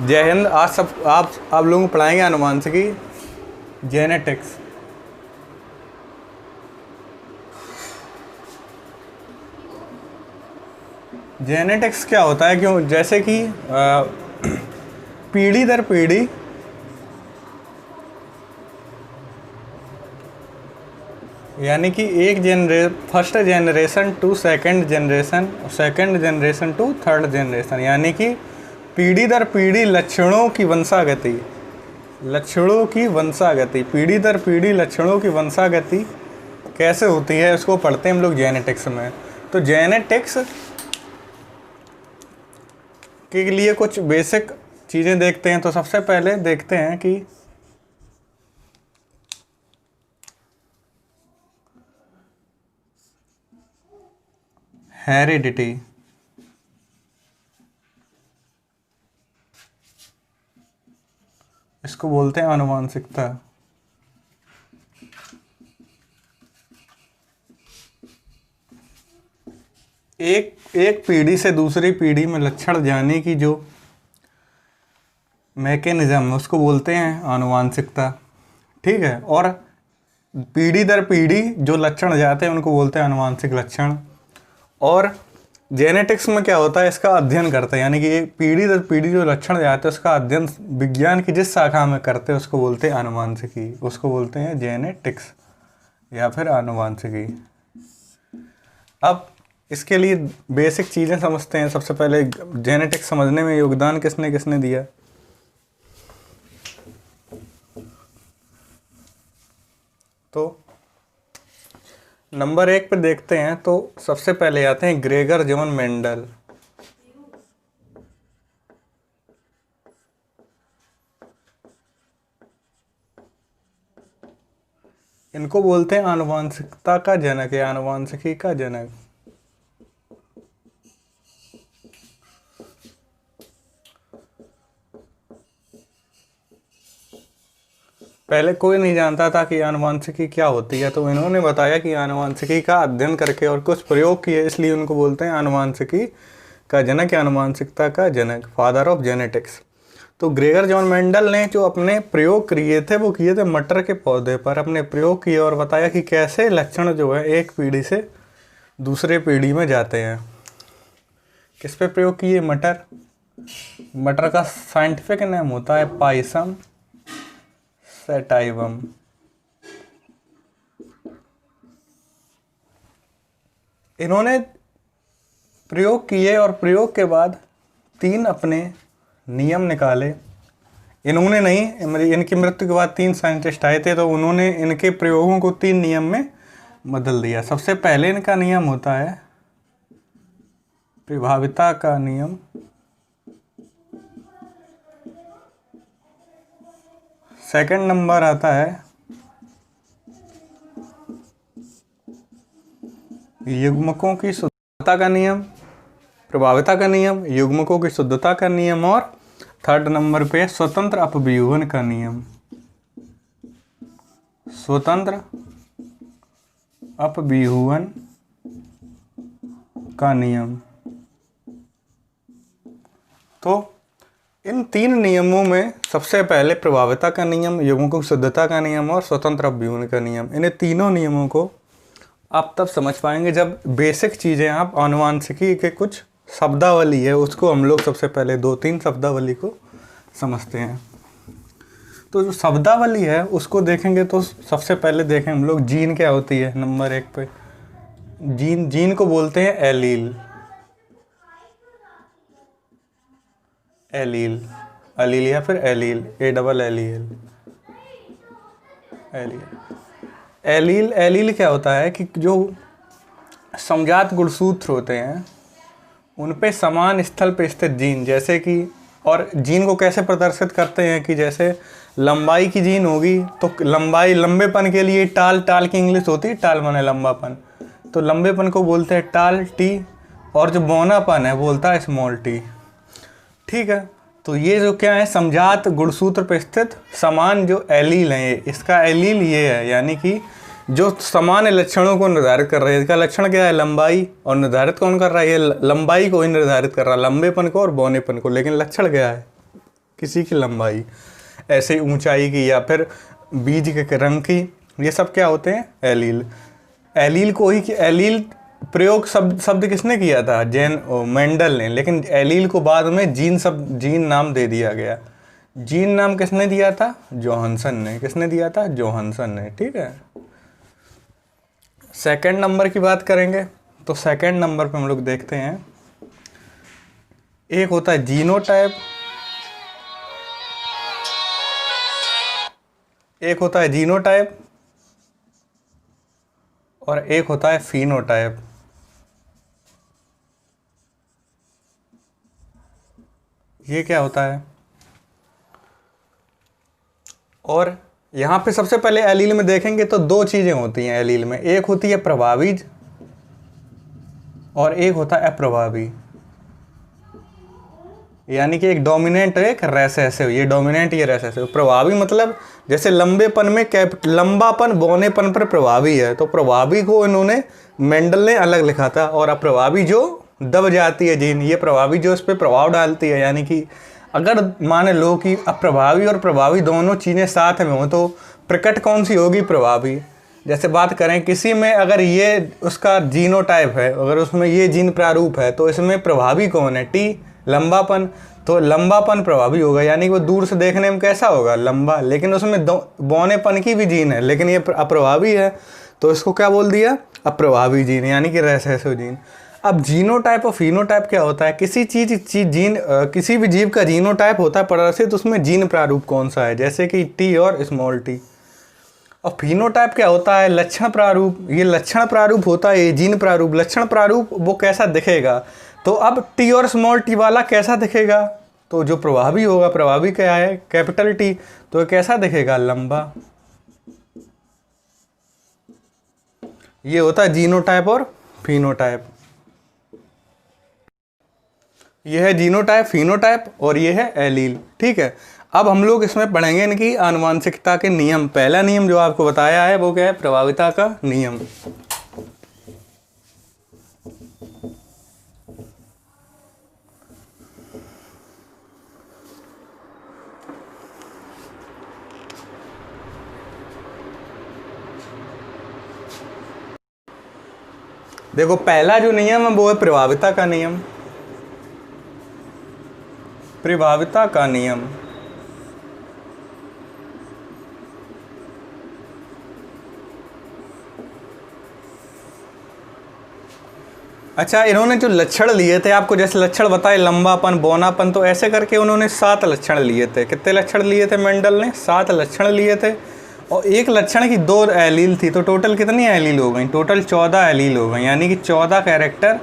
जय हिंद। आज सब आप लोगों को पढ़ाएंगे आनुवांशिकी, जेनेटिक्स। जेनेटिक्स क्या होता है? क्यों, जैसे कि पीढ़ी दर पीढ़ी यानी कि first generation to second generation, second generation to third generation, यानी कि पीढ़ी दर पीढ़ी लक्षणों की वंशागति, पीढ़ी दर पीढ़ी लक्षणों की वंशागति कैसे होती है, इसको पढ़ते हैं हम लोग जेनेटिक्स में। तो जेनेटिक्स के लिए कुछ बेसिक चीज़ें देखते हैं। तो सबसे पहले देखते हैं कि हेरिडिटी। इसको बोलते हैं आनुवांशिकता। एक पीढ़ी से दूसरी पीढ़ी में लक्षण जाने की जो मैकेनिज्म है उसको बोलते हैं आनुवांशिकता, ठीक है। और पीढ़ी दर पीढ़ी जो लक्षण जाते हैं उनको बोलते हैं आनुवांशिक लक्षण। और जेनेटिक्स में क्या होता है, इसका अध्ययन करते हैं, यानी कि ये पीढ़ी दर पीढ़ी जो लक्षण जाते हैं उसका अध्ययन विज्ञान की जिस शाखा में करते हैं उसको बोलते हैं आनुवांशिकी, उसको बोलते हैं जेनेटिक्स या फिर आनुवांशिकी। अब इसके लिए बेसिक चीज़ें समझते हैं। सबसे पहले जेनेटिक्स समझने में योगदान किसने किसने दिया। तो नंबर 1 पे देखते हैं तो सबसे पहले आते हैं ग्रेगर जॉन मेंडल। इनको बोलते हैं आनुवांशिकता का जनक या आनुवांशिकी का जनक। पहले कोई नहीं जानता था कि आनुवांशिकी क्या होती है, तो इन्होंने बताया कि आनुवांशिकी का अध्ययन करके और कुछ प्रयोग किए, इसलिए उनको बोलते हैं आनुवांशिकी का जनक या आनुवांशिकता का जनक, फादर ऑफ जेनेटिक्स। तो ग्रेगर जॉन मेंडल ने जो अपने प्रयोग किए थे वो किए थे मटर के पौधे पर। अपने प्रयोग किए और बताया कि कैसे लक्षण जो है एक पीढ़ी से दूसरे पीढ़ी में जाते हैं। किस पे प्रयोग किए? मटर का साइंटिफिक नाम होता है पाइसम सैटाइवम। इन्होंने प्रयोग किए और प्रयोग के बाद 3 अपने नियम निकाले। इन्होंने नहीं, इनकी मृत्यु के बाद 3 साइंटिस्ट आए थे, तो उन्होंने इनके प्रयोगों को 3 नियम में बदल दिया। सबसे पहले इनका नियम होता है प्रभाविता का नियम। सेकंड नंबर आता है युग्मकों की शुद्धता का नियम, प्रभाविता का नियम, युग्मकों की शुद्धता का नियम, और थर्ड नंबर पे स्वतंत्र अपव्यूहन का नियम। स्वतंत्र अपव्यूहन का नियम। तो इन 3 नियमों में सबसे पहले प्रभाविता का नियम, युग्मकों की शुद्धता का नियम और स्वतंत्र अपव्यूहन का नियम, इन्हें तीनों नियमों को आप तब समझ पाएंगे जब बेसिक चीज़ें आप आनुवांशिकी के कुछ शब्दावली है उसको हम लोग सबसे पहले 2-3 शब्दावली को समझते हैं। तो जो शब्दावली है उसको देखेंगे तो सबसे पहले देखें हम लोग जीन क्या होती है। नंबर 1 पे जीन को बोलते हैं एलील। अलील या फिर एलील, एलील क्या होता है कि जो समजात गुणसूत्र होते हैं उन पे समान स्थल पे स्थित जीन, जैसे कि, और जीन को कैसे प्रदर्शित करते हैं कि जैसे लंबाई की जीन होगी तो लंबाई, लंबेपन के लिए टाल की इंग्लिश होती है, टाल माने लंबापन, तो लंबेपन को बोलते हैं टाल टी, और जो बौनापन है बोलता है स्मॉल टी, ठीक है। तो ये जो क्या है, समजात गुणसूत्र पे स्थित समान जो एलील है, इसका एलील ये है, यानी कि जो सामान्य लक्षणों को निर्धारित कर रहे हैं। इसका लक्षण क्या है? लंबाई, और निर्धारित कौन कर रहा है? ये लंबाई को ही निर्धारित कर रहा है, लंबेपन को और बौनेपन को, लेकिन लक्षण क्या है? किसी की लंबाई, ऐसे ऊंचाई की या फिर बीज के रंग की, ये सब क्या होते हैं? एलील। एलील को ही एलील प्रयोग शब्द किसने किया था? मेंडल ने। लेकिन एलील को बाद में जीन नाम दे दिया गया। जीन नाम किसने दिया था? जोहानसन ने। किसने दिया था? जोहानसन ने। ठीक है। सेकंड नंबर की बात करेंगे तो सेकंड नंबर पे हम लोग देखते हैं, एक होता है जीनोटाइप, एक होता है जीनोटाइप और एक होता है फिनोटाइप। ये क्या होता है? और यहाँ पे सबसे पहले एलील में देखेंगे तो दो चीज़ें होती हैं एलील में, एक होती है प्रभावी और एक होता है अप्रभावी। यानी कि एक डोमिनेंट एक रेसेसिव, ये डोमिनेंट ये रेसेसिव। प्रभावी मतलब जैसे लंबेपन में लंबापन बौनेपन पर प्रभावी है, तो प्रभावी को इन्होंने मेंडल ने अलग लिखा था। और अप्रभावी जो दब जाती है जीन, ये प्रभावी जो इस पर प्रभाव डालती है। यानी कि अगर मान लो कि अप्रभावी और प्रभावी दोनों चीज़ें साथ में हो तो प्रकट कौन सी होगी? प्रभावी। जैसे बात करें किसी में अगर ये उसका जीनोटाइप है, अगर उसमें ये जीन प्रारूप है, तो इसमें प्रभावी कौन है? टी, लंबापन। तो लंबापन प्रभावी होगा, यानी कि वो दूर से देखने में कैसा होगा? लंबा। लेकिन उसमें बौनेपन की भी जीन है, लेकिन ये अप्रभावी है, तो इसको क्या बोल दिया? अप्रभावी जीन, यानी कि रेसेसिव जीन। अब जीनोटाइप और फिनोटाइप क्या होता है? किसी भी जीव का जीनोटाइप होता है प्रदर्शित, उसमें जीन प्रारूप कौन सा है, जैसे कि टी और स्मॉल टी। और फिनोटाइप क्या होता है? लक्षण प्रारूप। ये लक्षण प्रारूप होता है, ये जीन प्रारूप। लक्षण प्रारूप वो कैसा दिखेगा? तो अब टी और स्मॉल टी वाला कैसा दिखेगा? तो जो प्रभावी होगा, प्रभावी क्या है? कैपिटल टी, तो कैसा दिखेगा? लंबा। ये होता है जीनोटाइप और फिनोटाइप। यह है जीनोटाइप, फिनोटाइप और ये है एलील। ठीक है। अब हम लोग इसमें पढ़ेंगे इनकी आनुवंशिकता के नियम। पहला नियम जो आपको बताया है वो क्या है? प्रभाविता का नियम। देखो पहला जो नियम है वो है प्रभाविता का नियम। प्रभाविता का नियम अच्छा, इन्होंने जो लक्षण लिए थे आपको, जैसे लक्षण बताए लंबापन, बौनापन, तो ऐसे करके उन्होंने 7 लक्षण लिए थे। कितने लक्षण लिए थे मेंडल ने? 7 लक्षण लिए थे। और एक लक्षण की 2 एलील थी, तो टोटल कितनी एलील हो गई? टोटल 14 एलील हो गई, यानी कि 14 कैरेक्टर।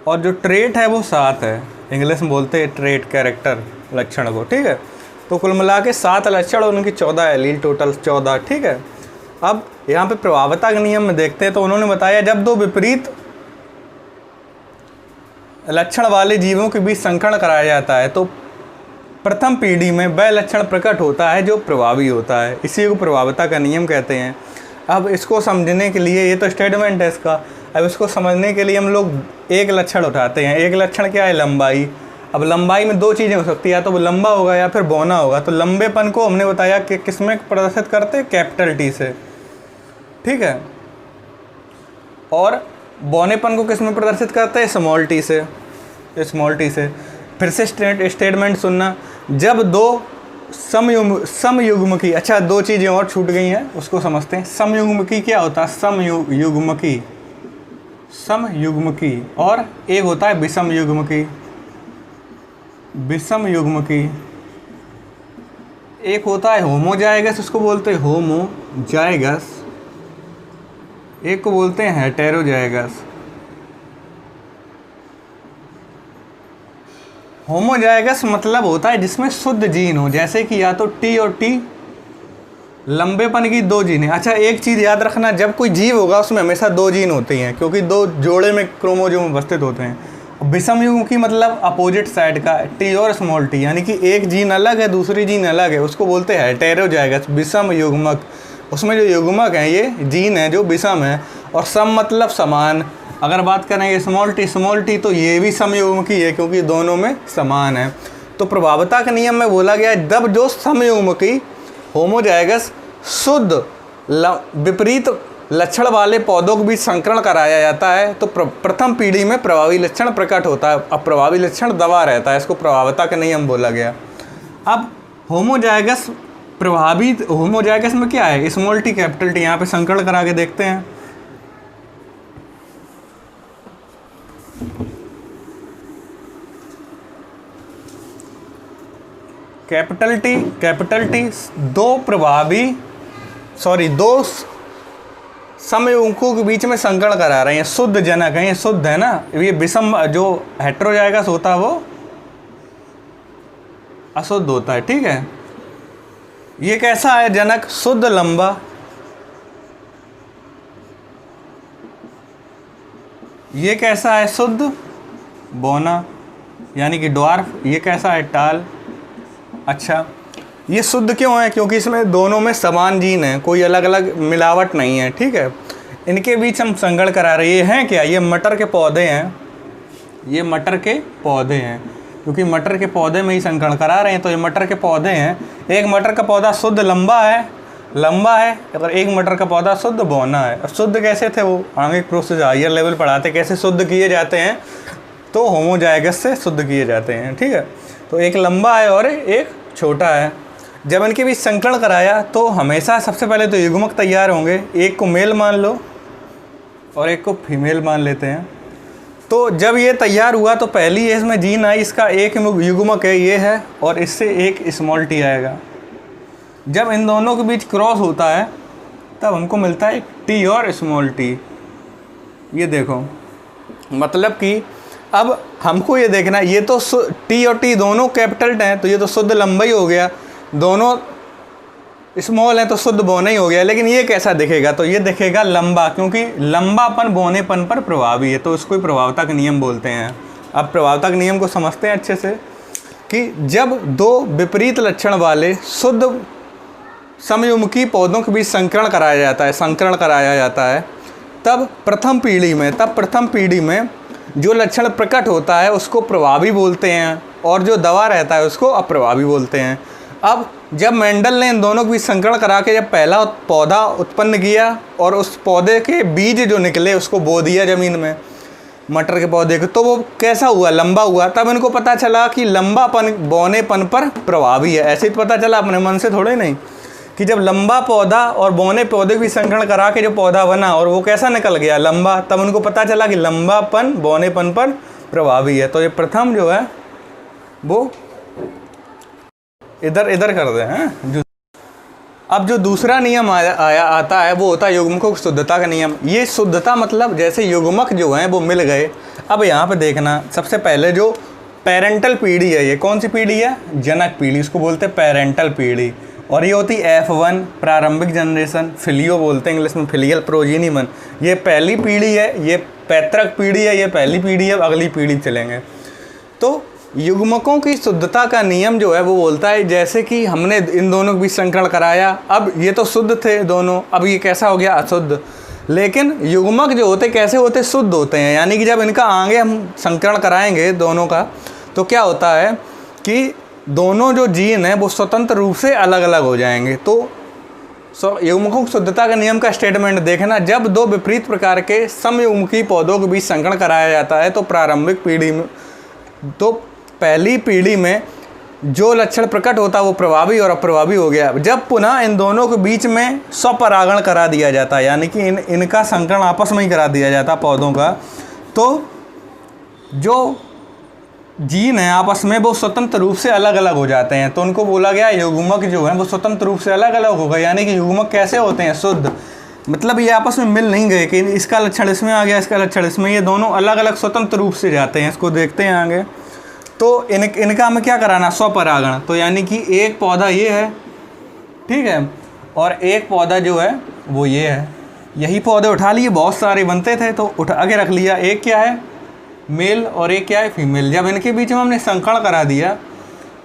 और जो ट्रेट है वो 7 है। इंग्लिश में बोलते हैं ट्रेट, कैरेक्टर, लक्षण को। ठीक है। तो कुल मिला के 7 लक्षण और उनकी 14 एलील, टोटल 14। ठीक है। अब यहाँ पे प्रभाविता के नियम में देखते हैं तो उन्होंने बताया जब 2 विपरीत लक्षण वाले जीवों के बीच संकरण कराया जाता है तो प्रथम पीढ़ी में वह लक्षण प्रकट होता है जो प्रभावी होता है। इसी को प्रभाविता का नियम कहते हैं। अब इसको समझने के लिए, ये तो स्टेटमेंट है इसका, अब इसको समझने के लिए हम लोग एक लक्षण उठाते हैं। एक लक्षण क्या है? लंबाई। अब लंबाई में 2 चीज़ें हो सकती है, या तो वो लंबा होगा या फिर बौना होगा। तो लंबेपन को हमने बताया कि किसमें प्रदर्शित करते हैं? कैपिटल टी से। ठीक है। और बौनेपन को किसमें प्रदर्शित करते हैं? स्मॉल टी से। स्मॉल टी से। फिर से स्टेटमेंट सुनना, जब 2 समयुग्मकी, अच्छा 2 चीज़ें और छूट गई हैं, उसको समझते हैं। समयुग्मकी क्या होता है? समयुग्मकी, समयुग्मकी। और एक होता है विषम युग्मकी, विषम युग्मकी। एक होता है होमोजाइगस, उसको बोलते हैं होमोजाइगस। एक को बोलते हैं हेटेरोजाइगस। होमोजाइगस मतलब होता है जिसमें शुद्ध जीन हो, जैसे कि या तो टी और टी, लंबेपन की 2 जीन है। अच्छा एक चीज़ याद रखना, जब कोई जीव होगा उसमें हमेशा 2 जीन होती हैं, क्योंकि 2 जोड़े में क्रोमोसोम उपस्थित होते हैं। विषम युग्म की मतलब अपोजिट साइड का, टी और स्मॉल टी, यानी कि एक जीन अलग है दूसरी जीन अलग है, उसको बोलते हैं हेटेरोजाइगस, विषम युग्मक। उसमें जो युग्मक हैं ये जीन है जो विषम है। और सम मतलब समान। अगर बात करें स्मॉल टी, तो ये भी समयुग्मकी है क्योंकि दोनों में समान है। तो प्रभावता के नियम में बोला गया है जब जो समयुग्मकी होमोजाइगस शुद्ध विपरीत लक्षण वाले पौधों के बीच संकरण कराया जाता है तो प्रथम पीढ़ी में प्रभावी लक्षण प्रकट होता है। अब प्रभावी लक्षण दबा रहता है, इसको प्रभावता का नियम बोला गया। अब होमोजाइगस होमोजाइगस में क्या है, स्मॉल टी कैपिटल टी, यहाँ पे संकरण करा के देखते हैं। कैपिटल टी दो समयुग्मकों के बीच में संकरण करा रहे हैं, शुद्ध जनक है, ये शुद्ध है ना। ये विषम जो हेटेरोजाइगस होता है वो अशुद्ध होता है, ठीक है। ये कैसा है जनक, शुद्ध लंबा, ये कैसा है शुद्ध बौना यानी कि ड्वार्फ, ये कैसा है टाल। अच्छा, ये शुद्ध क्यों है, क्योंकि इसमें दोनों में समान जीन है, कोई अलग अलग मिलावट नहीं है, ठीक है। इनके बीच हम संकरण करा रहे हैं क्या, ये मटर के पौधे हैं, ये मटर के पौधे हैं, क्योंकि मटर के पौधे में ही संकरण करा रहे हैं तो ये मटर के पौधे हैं। एक मटर का पौधा शुद्ध लंबा है और एक मटर का पौधा शुद्ध बौना है। अब शुद्ध कैसे थे, वो आगे प्रोसेस हायर लेवल पढ़ाते कैसे शुद्ध किए जाते हैं, तो होमोजाइगस से शुद्ध किए जाते हैं, ठीक है। तो एक लंबा है और एक छोटा है। जब इनके बीच संकरण कराया तो हमेशा सबसे पहले तो युग्मक तैयार होंगे, एक को मेल मान लो और एक को फीमेल मान लेते हैं। तो जब ये तैयार हुआ तो पहली इसमें जीन आई, इसका एक युग्मक है, ये है, और इससे एक स्मॉल टी आएगा। जब इन दोनों के बीच क्रॉस होता है तब हमको मिलता है टी और स्मॉल टी। ये देखो, मतलब कि अब हमको ये देखना, ये तो टी और टी दोनों कैपिटल हैं तो ये तो शुद्ध लंबा ही हो गया, दोनों स्मॉल है तो शुद्ध बौना ही हो गया। लेकिन ये कैसा दिखेगा, तो ये दिखेगा लंबा, क्योंकि लंबापन बौनेपन पर प्रभावी है, तो इसको ही प्रभावता का नियम बोलते हैं। अब प्रभावता के नियम को समझते हैं अच्छे से कि जब दो विपरीत लक्षण वाले शुद्ध समयुग्मकी पौधों के बीच संकरण कराया जाता है, तब प्रथम पीढ़ी में जो लक्षण प्रकट होता है उसको प्रभावी बोलते हैं और जो दबा रहता है उसको अप्रभावी बोलते हैं। अब जब मेंडल ने इन दोनों के बीच संकरण करा के जब पहला पौधा उत्पन्न किया और उस पौधे के बीज जो निकले उसको बो दिया ज़मीन में, मटर के पौधे को, तो वो कैसा हुआ, लंबा हुआ। तब इनको पता चला कि लंबापन बौनेपन पर प्रभावी है। ऐसे ही पता चला अपने मन से थोड़े नहीं, कि जब लंबा पौधा और बौने पौधे भी संकरण करा के जो पौधा बना और वो कैसा निकल गया, लंबा, तब उनको पता चला कि लंबापन बौनेपन पर प्रभावी है। तो ये प्रथम जो है वो इधर कर दे हैं। अब जो दूसरा नियम आता है वो होता है युग्मकों की शुद्धता का नियम। ये शुद्धता मतलब जैसे युग्मक जो हैं वो मिल गए। अब यहाँ पे देखना, सबसे पहले जो पेरेंटल पीढ़ी है, ये कौन सी पीढ़ी है, जनक पीढ़ी, इसको बोलते हैं पेरेंटल पीढ़ी। और ये होती F1 प्रारंभिक जनरेशन, फिलियो बोलते हैं इंग्लिश में, फिलियल प्रोजीनिमन। ये पहली पीढ़ी है, ये पैतृक पीढ़ी है, ये पहली पीढ़ी है, अगली पीढ़ी चलेंगे। तो युग्मकों की शुद्धता का नियम जो है वो बोलता है जैसे कि हमने इन दोनों के बीच संकरण कराया, अब ये तो शुद्ध थे दोनों, अब ये कैसा हो गया, अशुद्ध। लेकिन युग्मक जो होते कैसे होते, शुद्ध होते हैं। यानी कि जब इनका आगे हम संकरण कराएंगे दोनों का, तो क्या होता है कि दोनों जो जीन हैं वो स्वतंत्र रूप से अलग अलग हो जाएंगे। तो युग्मकों की शुद्धता का नियम का स्टेटमेंट देखना, जब दो विपरीत प्रकार के समयुग्मकी पौधों के बीच संकरण कराया जाता है तो प्रारंभिक पीढ़ी में, तो पहली पीढ़ी में जो लक्षण प्रकट होता है वो प्रभावी और अप्रभावी हो गया। जब पुनः इन दोनों के बीच में स्वपरागण करा दिया जाता है, यानी कि इनका संकरण आपस में ही करा दिया जाता है पौधों का, तो जो जीन है आपस में वो स्वतंत्र रूप से अलग अलग हो जाते हैं। तो उनको बोला गया युग्मक जो है वो स्वतंत्र रूप से अलग अलग हो गए। यानी कि युग्मक कैसे होते हैं, शुद्ध, मतलब ये आपस में मिल नहीं गए कि इसका लक्षण इसमें आ गया, इसका लक्षण इसमें, ये दोनों अलग अलग स्वतंत्र रूप से जाते हैं। इसको देखते हैं आगे। तो इनका हमें क्या कराना, स्वपरागण। तो यानी कि एक पौधा ये है, ठीक है, और एक पौधा जो है वो ये है। यही पौधे उठा लिए, बहुत सारे बनते थे तो उठा के रख लिया। एक क्या है मेल और एक क्या है फीमेल। जब इनके बीच में हमने संकरण करा दिया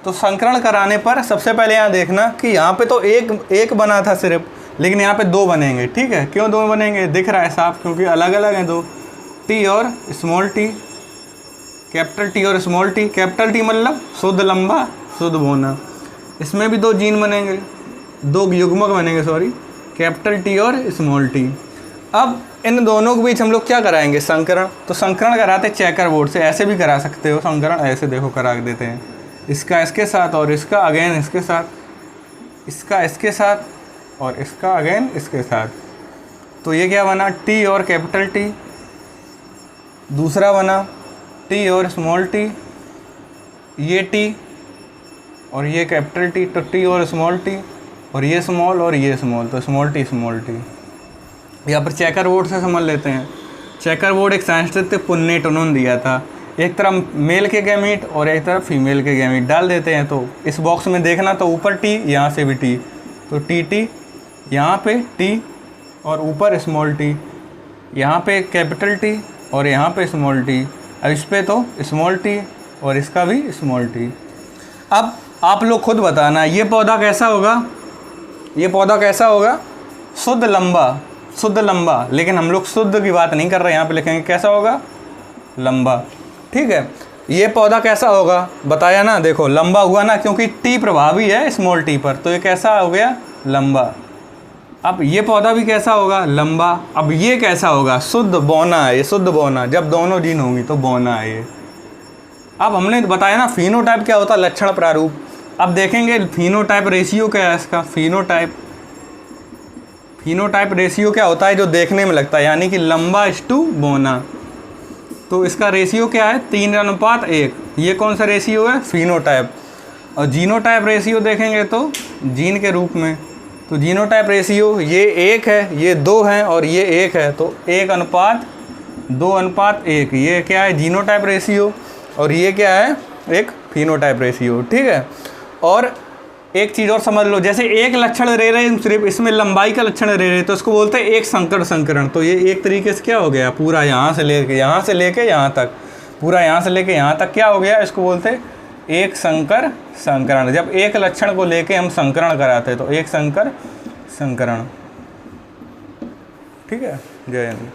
तो संकरण कराने पर सबसे पहले यहाँ देखना कि यहाँ पे तो एक बना था सिर्फ, लेकिन यहाँ पे दो बनेंगे, ठीक है। क्यों दो बनेंगे, दिख रहा है साफ, क्योंकि अलग अलग हैं दो, टी और स्मॉल टी, कैपिटल टी और स्मॉल टी। कैपिटल टी मतलब शुद्ध लंबा शुद्ध बौना, इसमें भी 2 जीन बनेंगे, 2 युग्मक बनेंगे सॉरी, कैपिटल टी और स्मॉल टी। अब इन दोनों के बीच हम लोग क्या कराएंगे, संकरण। तो संकरण कराते चेकर बोर्ड से, ऐसे भी करा सकते हो संकरण, ऐसे देखो करा देते हैं, इसका इसके साथ और इसका अगेन इसके साथ, इसका इसके साथ और इसका अगेन इसके साथ। तो ये क्या बना, टी और कैपिटल टी। दूसरा बना टी और स्मॉल टी, ये टी और ये कैपिटल टी, तो टी और स्मॉल टी, और ये स्मॉल और ये स्मॉल, तो स्मॉल टी स्मॉल टी। यहाँ पर चेकर बोर्ड से समझ लेते हैं। चेकर बोर्ड एक सांस्कृतिक पुन्नेट उन्होंने दिया था, एक तरफ मेल के गैमीट और एक तरफ फीमेल के गैमीट डाल देते हैं। तो इस बॉक्स में देखना, तो ऊपर टी, यहाँ से भी टी, तो टी टी, यहाँ पे टी और ऊपर स्मॉल टी, यहाँ पे कैपिटल टी और यहाँ पे स्मॉल टी। अब इस पे तो स्मॉल टी और इसका भी स्मॉल टी। अब आप लोग खुद बताना ये पौधा कैसा होगा, ये पौधा कैसा होगा, शुद्ध लंबा शुद्ध लंबा। लेकिन हम लोग शुद्ध की बात नहीं कर रहे, यहाँ पे लिखेंगे कैसा होगा, लंबा। ठीक है, ये पौधा कैसा होगा बताया ना, देखो लंबा हुआ ना, क्योंकि टी प्रभावी है स्मॉल टी पर, तो ये कैसा हो गया, लंबा। अब ये पौधा भी कैसा होगा, लंबा। अब ये कैसा होगा, शुद्ध बौना है, ये शुद्ध बौना, जब दोनों जीन होंगी तो बौना है ये। अब हमने बताया ना फिनोटाइप क्या होता है, लक्षण प्रारूप। अब देखेंगे फिनोटाइप रेशियो क्या है इसका, फिनोटाइप रेशियो क्या होता है, जो देखने में लगता है, यानी कि लंबा इस्टू बौना। तो इसका रेशियो क्या है, 3:1। ये कौन सा रेशियो है, फिनोटाइप। और जीनोटाइप रेशियो देखेंगे तो जीन के रूप में, तो जीनोटाइप रेशियो ये 1 है, ये 2 है और ये 1 है, तो 1:2:1। ये क्या है, जीनोटाइप रेशियो। और ये क्या है, एक फिनोटाइप रेशियो। ठीक है, और एक चीज़ और समझ लो, जैसे एक लक्षण ले रहे हैं सिर्फ, इसमें लंबाई का लक्षण ले रहे हैं, तो इसको बोलते हैं एक संकर संकरण। तो ये एक तरीके से क्या हो गया, पूरा यहाँ से लेके यहाँ तक, पूरा यहाँ से लेके यहाँ तक क्या हो गया, इसको बोलते हैं एक संकर संकरण। जब एक लक्षण को लेके हम संकरण कराते हैं तो एक संकर संकरण। ठीक है, जय हिंद।